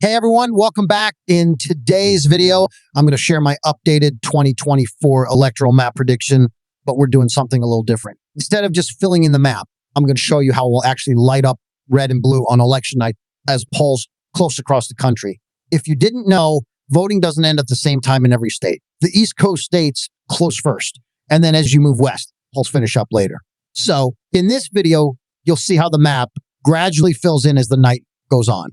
Hey everyone, welcome back. In today's video, I'm going to share my updated 2024 electoral map prediction, but we're doing something a little different. Instead of just filling in the map, I'm going to show you how we'll actually light up red and blue on election night as polls close across the country. If you didn't know, voting doesn't end at the same time in every state. The East Coast states close first, and then as you move west, polls finish up later. So in this video, you'll see how the map gradually fills in as the night goes on.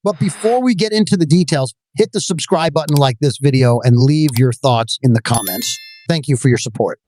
But before we get into the details, hit the subscribe button like this video and leave your thoughts in the comments. Thank you for your support.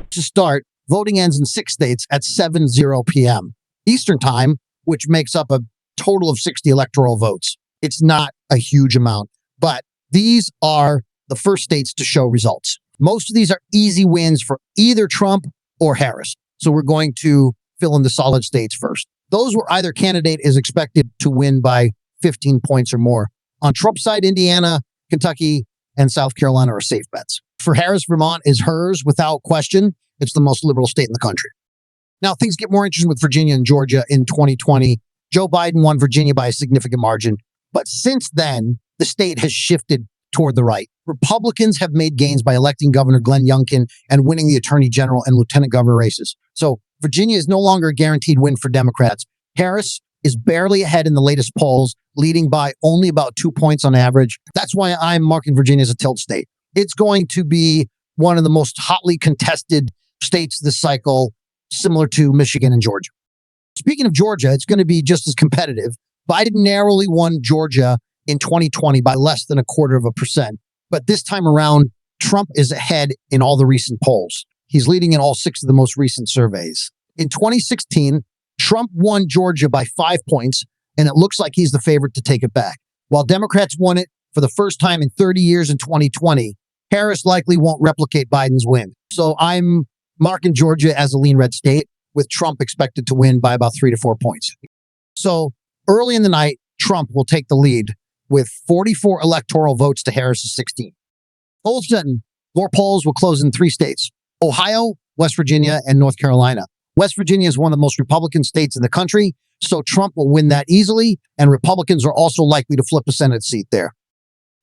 To start, voting ends in 6 states at 7:00 p.m. Eastern Time, which makes up a total of 60 electoral votes. It's not a huge amount, but these are the first states to show results. Most of these are easy wins for either Trump or Harris. So we're going to fill in the solid states first. Those where either candidate is expected to win by 15 points or more. On Trump's side, Indiana, Kentucky, and South Carolina are safe bets. For Harris, Vermont is hers without question. It's the most liberal state in the country. Now, things get more interesting with Virginia and Georgia in 2020. Joe Biden won Virginia by a significant margin. But since then, the state has shifted toward the right. Republicans have made gains by electing Governor Glenn Youngkin and winning the Attorney General and Lieutenant Governor races. So Virginia is no longer a guaranteed win for Democrats. Harris is barely ahead in the latest polls, leading by only about 2 points on average. That's why I'm marking Virginia as a tilt state. It's going to be one of the most hotly contested states this cycle, similar to Michigan and Georgia. Speaking of Georgia, it's going to be just as competitive. Biden narrowly won Georgia in 2020 by less than 0.25%. But this time around, Trump is ahead in all the recent polls. He's leading in all 6 of the most recent surveys. In 2016, Trump won Georgia by 5 points, and it looks like he's the favorite to take it back. While Democrats won it for the first time in 30 years in 2020, Harris likely won't replicate Biden's win. So I'm marking Georgia as a lean red state, with Trump expected to win by about 3 to 4 points. So early in the night, Trump will take the lead with 44 electoral votes to Harris's 16. All of a sudden, more polls will close in 3 states: Ohio, West Virginia, and North Carolina. West Virginia is one of the most Republican states in the country, so Trump will win that easily, and Republicans are also likely to flip a Senate seat there.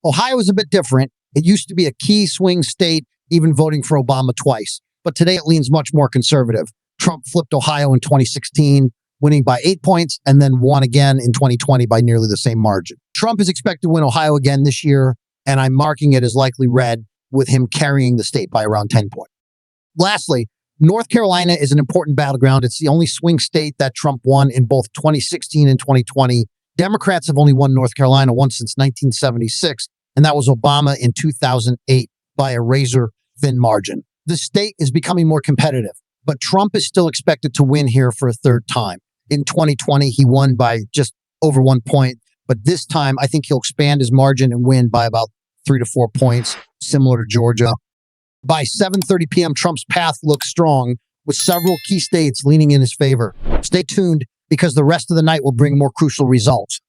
Ohio is a bit different. It used to be a key swing state, even voting for Obama twice, but today it leans much more conservative. Trump flipped Ohio in 2016, winning by 8 points, and then won again in 2020 by nearly the same margin. Trump is expected to win Ohio again this year, and I'm marking it as likely red, with him carrying the state by around 10 points. Lastly, North Carolina is an important battleground. It's the only swing state that Trump won in both 2016 and 2020. Democrats have only won North Carolina once since 1976, and that was Obama in 2008 by a razor-thin margin. The state is becoming more competitive, but Trump is still expected to win here for a third time. In 2020, he won by just over 1 point, but this time I think he'll expand his margin and win by about 3 to 4 points, similar to Georgia. By 7:30 p.m., Trump's path looks strong, with several key states leaning in his favor. Stay tuned, because the rest of the night will bring more crucial results.